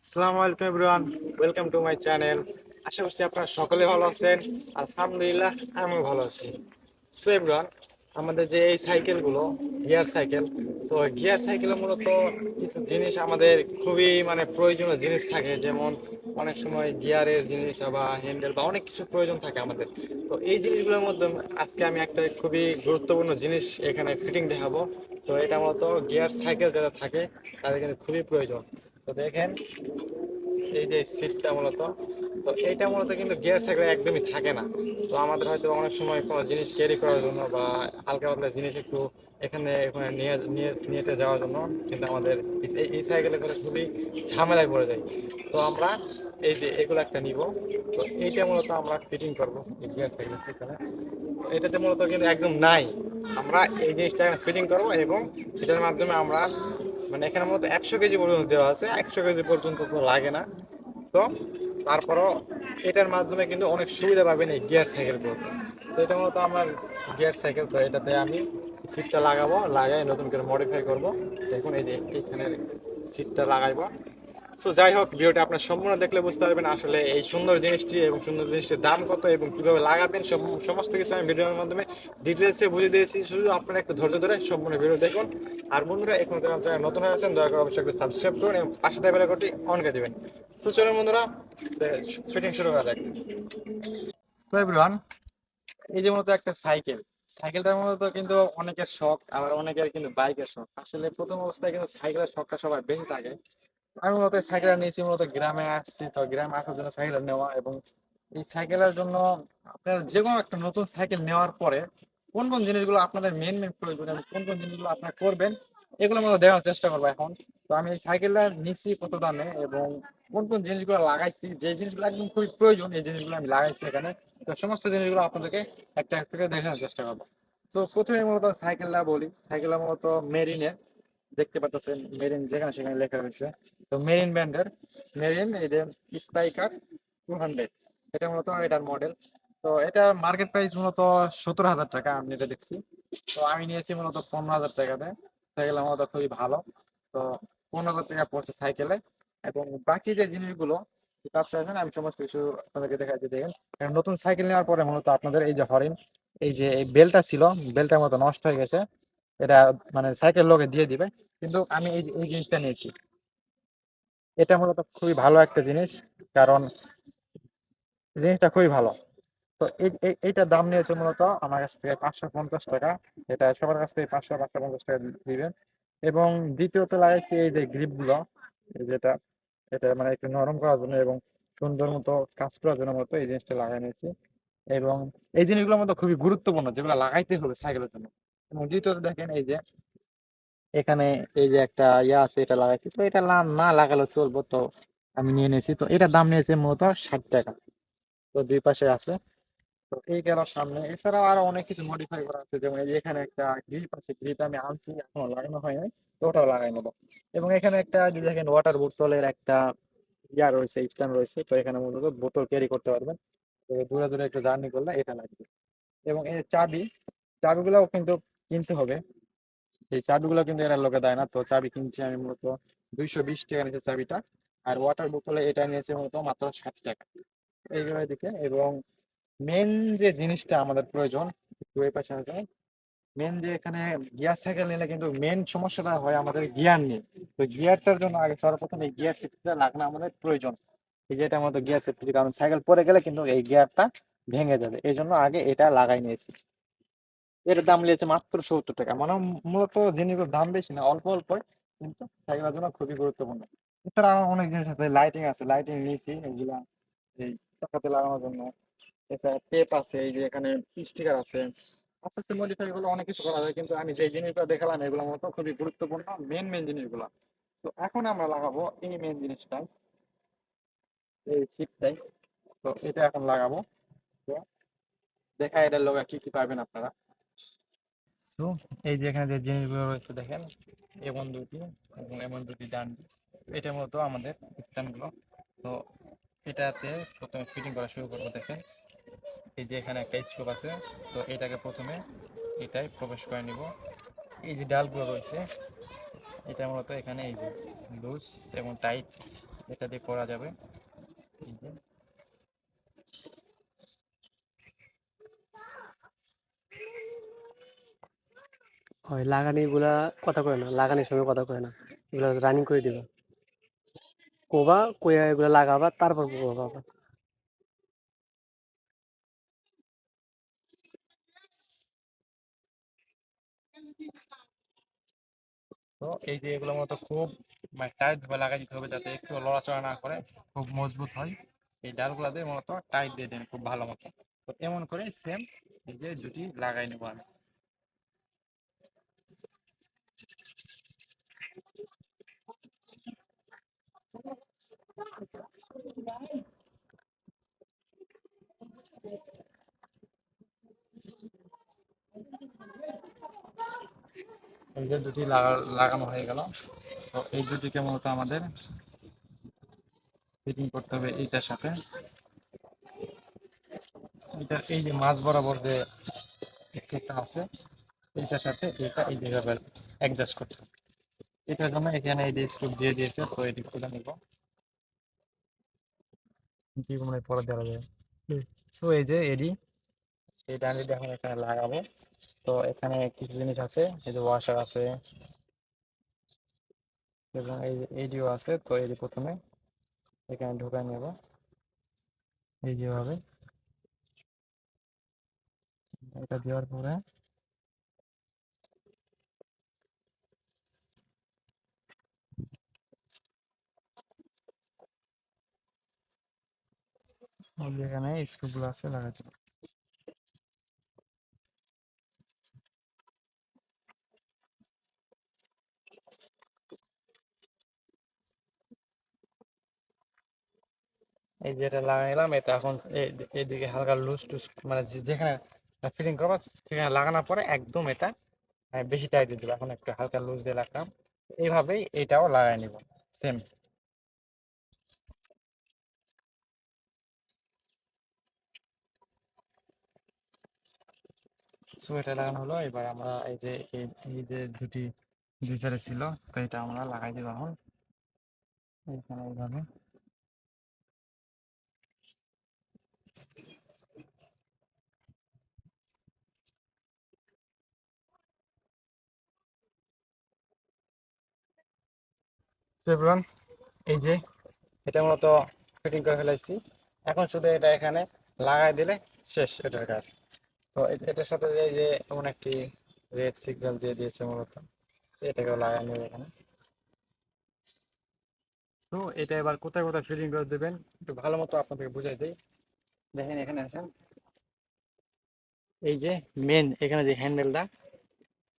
আসসালামু আলাইকুম everyone, welcome to my channel. আশা করছি আপনারা সকলে ভালো আছেন। আলহামদুলিল্লাহ আমিও ভালো আছি। সো এভরিওয়ান, আমাদের যে এই সাইকেলগুলো গিয়ার সাইকেল, তো গিয়ার সাইকেলের মূলত কিছু জিনিস আমাদের খুবই প্রয়োজনীয় জিনিস থাকে, যেমন অনেক সময় গিয়ারের জিনিস বা হ্যান্ডেল বা অনেক কিছু প্রয়োজন থাকে আমাদের। তো এই জিনিসগুলোর মধ্যে আজকে আমি একটা খুবই গুরুত্বপূর্ণ জিনিস এখানে ফিটিং দেখাবো। তো এটা মূলত গিয়ার সাইকেল যারা থাকে তাদের কিন্তু খুবই প্রয়োজন। তো দেখেন, এই যে সিটটা মূলত, তো এইটা মূলত কিন্তু গিয়ার সাইকেলে একদমই থাকে না। তো আমাদের হয়তো অনেক সময় কোনো জিনিস ক্যারি করার জন্য বা হালকা পাতলা জিনিস একটু এখানে এখানে নিয়ে নিয়ে নিয়ে যাওয়ার জন্য কিন্তু আমাদের এই সাইকেলে করে খুবই ঝামেলায় পড়ে যায়। তো আমরা এই যে এগুলো একটা নিব। তো এইটা মূলত আমরা ফিটিং করবো এই গিয়ার সাইকেলের পিছনে। তো এটাতে মূলত কিন্তু একদম নাই। আমরা এই জিনিসটা ফিটিং করবো এবং এটার মাধ্যমে আমরা এখানে মূলত 100 কেজি পর্যন্ত দেওয়া আছে, 100 কেজি পর্যন্ত তো লাগে না। তো তারপরও এটার মাধ্যমে কিন্তু অনেক সুবিধা পাবেন এই গিয়ার সাইকেল গুলোতে। তো এটা মূলত আমার গিয়ার সাইকেল, তো এটাতে আমি সিটটা লাগাবো, লাগাই নতুন করে মডিফাই করব। দেখুন এই যে এইখানে সিটটা লাগাইবো। সো যাই হোক, ভিডিওটা আপনার সম্পূর্ণ দেখলে বুঝতে পারবেন আসলে এই সুন্দর জিনিসটি এবং সুন্দর জিনিসটির দাম কত এবং কিভাবে লাগাবেন, সমস্ত কিছু আমি ভিডিওর মাধ্যমে ডিটেলসে বুঝিয়ে দিয়েছি। শুধু আপনারা একটু ধৈর্য ধরে সম্পূর্ণ ভিডিও দেখুন। আর বন্ধুরা, এখন যারা চ্যানেল নতুন হয়ে আছেন দয়া করে অবশ্যই একটু সাবস্ক্রাইব করুন এবং পাশে থাকা বেল আইকনটি অন করে দিবেন। সো চলুন বন্ধুরা, শুটিং শুরু করা যাক। তো এভরিওয়ান, এই যে মূলত একটা সাইকেল, সাইকেলটার মূলত কিন্তু অনেকের শখ, আবার অনেকের কিন্তু বাইকের শখ। আসলে প্রথম অবস্থায় কিন্তু সাইকেলের শখটা সবার বেশি থাকে। আমি মূলত সাইকেলটা নিয়েছি, মূলত গ্রামে আসছি, তো গ্রামে আসার জন্য সাইকেল নেওয়া। এবং এই সাইকেলের জন্য আপনার যে কোনো একটা নতুন সাইকেল নেওয়ার পরে কোন কোন জিনিসগুলো আপনাদের মেন মেন প্রয়োজন এবং কোন কোন জিনিসগুলো আপনারা করবেন, এগুলো আমরা দেখার চেষ্টা করবো এখন। তো আমি এই সাইকেলটা নিচ্ছি কত দামে এবং কোন কোন জিনিসগুলো লাগাইছি, যে জিনিসগুলো একদম খুবই প্রয়োজন এই জিনিসগুলো আমি লাগাইছি এখানে। তো সমস্ত জিনিসগুলো আপনাদেরকে একটা একটা করে দেখানোর চেষ্টা করবো। তো প্রথমে মূলত সাইকেলটা বলি, সাইকেলটা মূলত মেরিনের, দেখতে পাচ্ছেন মেরিন যেখানে সেখানে লেখা রয়েছে। তো মেরিন ব্র্যান্ডের, মেরিন এই যে স্পাইকার 200, এটা মূলত এটার মডেল। তো এটা মার্কেট প্রাইস মূলত 17,000 টাকা, আমি এটা দেখছি। তো আমি নিয়েছি মূলত 15,000 টাকাতে। সাইকেল মূলত খুবই ভালো। তো 15,000 টাকা পড়ছে সাইকেলে। এবং বাকি যে জিনিসগুলো কাজটা এখানে আমি সমস্ত কিছু আপনাদেরকে দেখাচ্ছি। দেখেন, কারণ নতুন সাইকেল নেওয়ার পরে মূলত আপনাদের এই যে হরেন, এই যে এই বেলটা ছিল, বেলটার মতো নষ্ট হয়ে গেছে। এটা সাইকেল লোকে দিয়ে দিবে, কিন্তু আমি এই এই জিনিসটা নিয়েছি। এটা মূলত খুবই ভালো একটা জিনিস, কারণ জিনিসটা খুবই ভালো। তো এইটার দাম নিয়েছে মূলত আমার কাছ থেকে 550 টাকা। এটা সবার কাছ থেকে 500-550 টাকা দিবেন। এবং দ্বিতীয়ত লাগাইছি এই যে গ্রিপ গুলো, এই যেটা, এটা একটু নরম করার জন্য এবং সুন্দর মতো কাজ করার জন্য মতো এই জিনিসটা লাগাই নিয়েছি। এবং এই জিনিসগুলোর মধ্যে খুবই গুরুত্বপূর্ণ, যেগুলো লাগাইতে হবে সাইকেলের জন্য। এবং দ্বিতীয়ত দেখেন এই যে এখানে এই যে একটা ইয়া আছে, এটা লাগাইছি। তো এটা না লাগালেও চলবো, তো আমি নিয়ে নিয়েছি। তো এটার দাম নিয়েছে মূলত 60 টাকা। তো দুই পাশে আছে। তো এই গেল সামনে। এছাড়াও আরো অনেক কিছু মডিফাই করা আছে, যেমন এই যে এখানে একটা গ্রিপ আছে, গ্রিপ আমি আনছি, এখনো লাগানো হয়নি। তো ওটাও লাগাই নেবো। এবং এখানে একটা যে দেখেন ওয়াটার বোতলের একটা ইয়া রয়েছে, স্ট্যান্ড রয়েছে। তো এখানে মূলত বোতল ক্যারি করতে পারবেন। তো দূরে দূরে একটু জার্নি করলে এটা লাগবে। এবং এই চাবি, চাবিগুলোও কিন্তু কিনতে হবে। এই চাবিগুলো কিন্তু এরা লোকে দেয় না। তো চাবি কিনছি আমি মূলত 220 টাকা নিয়েছে চাবিটা। আর ওয়াটার বোতলে এটা নিয়েছে মূলত মাত্র 60 টাকা। এইগুলো দিকে। এবং মেন যে জিনিসটা আমাদের প্রয়োজন, একটু এই পাশে আসবে। মেন যে এখানে গিয়ার সাইকেল নিলে কিন্তু মেন সমস্যাটা হয় আমাদের গিয়ার নিয়ে। তো গিয়ারটার জন্য আগে সর্বপ্রথম এই গিয়ার সেটটা লাগানো আমাদের প্রয়োজন। এই যে এটার মধ্যে গিয়ার সেট, কারণ সাইকেল পরে গেলে কিন্তু এই গিয়ারটা ভেঙে যাবে, এই জন্য আগে এটা লাগাই নিয়েছি। এর দাম নিয়েছে মাত্র 70 টাকা। মূলত জিনিসগুলোর দাম বেশি না, অল্প অল্প, কিন্তু সাইকেলের জন্য খুবই গুরুত্বপূর্ণ। এছাড়া আরো অনেক জিনিস আছে, লাইটিং আছে, লাইটিং নিয়েছি এগুলা এই চাকাতে লাগানোর জন্য। এছাড়া টেপ আছে, এই যে এখানে স্টিকার আছে। আস্তে আস্তে মডিফাই গুলো অনেক কিছু করা যায়, কিন্তু আমি যে জিনিসগুলো দেখালাম এগুলো মতো খুবই গুরুত্বপূর্ণ, মেন মেন জিনিসগুলো। তো এখন আমরা লাগাবো এই মেন জিনিসটাই, এই সিটটাই। তো এটা এখন লাগাবো। তো দেখা এটার লোক কি কি পাবেন আপনারা। তো এই যে এখানে যে জিনিসগুলো রয়েছে দেখেন, এমন দুটি এবং এমন দুটি ডান, এটা মতো আমাদের স্ট্যান্ডগুলো। তো এটাতে প্রথমে ফিটিং করা শুরু করবো। দেখেন এই যে এখানে একটা স্ক্রুপ আছে। তো এটাকে প্রথমে এটাই প্রবেশ করে নিব। এই যে ডালগুলো রয়েছে, এটা মূলত এখানে এই যে লুজ এবং টাইট এটা দিয়ে করা যাবে। এই যে হয় লাগানি এগুলা কথা কয় না, লাগানির সময় কথা কয় না, এগুলা রানিং করে দিবা, কোবা কইয়া এগুলা লাগাবা তারপর কোবা। তো এই যে এগুলোর মতো খুব মানে টাইট ভাবে লাগাই দিতে হবে যাতে একটু লড়াচড়া না করে, খুব মজবুত হয়। এই ডালগুলা দিয়ে মূলত টাইট দিয়ে দেন খুব ভালো মতো। তো এমন করে সেম এই যে দুটি লাগাই নেবো আমি। এই যে দুটি লাগানো হয়ে গেল। তো এই দুটিকে মূলত আমাদের ফিটিং করতে হবে এইটার সাথে। এটা এই যে মাছ বরাবর যে একটা আছে এইটার সাথে এটা এই জায়গায় অ্যাডজাস্ট করতে হবে। এটার জন্য এখানে এই যে স্ক্রু দিয়ে দিয়েছে, তো এটি খুলে নিব। কি মনে হয় পরে দেওয়া যাবে। সো এই যে এডি, এই ডান্ডিটা এখন এখানে লাগাবো। তো এখানে কিছু জিনিস আছে, এই যে ওয়াশার আছে এবং এই যে এডিও আছে। তো এই যে প্রথমে এখানে ঢুকাই নেব এই যেভাবে। এটা দেওয়ার পরে এখানে স্ক্রুগুলো আছে লাগাতে হবে। এই যেটা লাগাইলাম এটা এখন এইদিকে হালকা লুজ টুজ মানে যেখানে ফিটিং করবো সেখানে লাগানোর পরে একদম এটা বেশি টাইট দিয়ে দেবো। এখন একটু হালকা লুজ দিয়ে রাখলাম, এইভাবেই এইটাও লাগাই নিব সেম। সো এটা লাগানো হলো। এবার আমরা এই যে এই যে দুটি গিজারে ছিল, তো এটা আমরা লাগাই দিব এখন এইখানে এইভাবে। সো এভরিওয়ান, এই যে এটা মূলত ফিটিং করে ফেলাইছি। এখন শুধু এটা এখানে লাগাই দিলে শেষ এটার কাজ। তো এটার সাথে এই যে এমন একটি রেড সিগন্যাল দিয়ে দিয়েছে মূলত, এটাকেও লাগাই নেবে এখানে। তো এটা এবার কোথায় কোথায় ফিটিং করে দেবেন একটু ভালো মতো আপনাদেরকে বুঝাই দিই। দেখেন এখানে আসেন, এই যে মেন এখানে যে হ্যান্ডেলটা,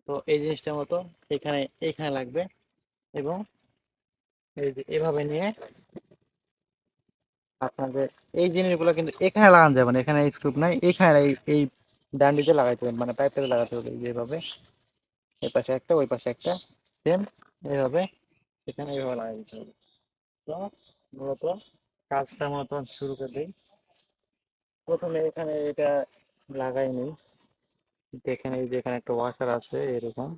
তো এই জিনিসটার মতো এখানে এইখানে লাগবে এবং এই যে এভাবে নিয়ে আপনাদের এই জিনিসগুলো কিন্তু এখানে লাগানো যাবে না, এখানে স্ক্রু নাই, এখানে এই ডান্ডিতে লাগাইতে হবে, মানে পাইপটাতে লাগাতে হবে যেভাবে। এই পাশে একটা ওই পাশে একটা সেম এইভাবে এখানে এইভাবে লাগাই দিতে হবে। তো মূলত কাজটা মূলত শুরু করে দিই। প্রথমে এখানে এটা লাগাই নিই। এখানে এই যে এখানে একটা ওয়াশার আছে এরকম,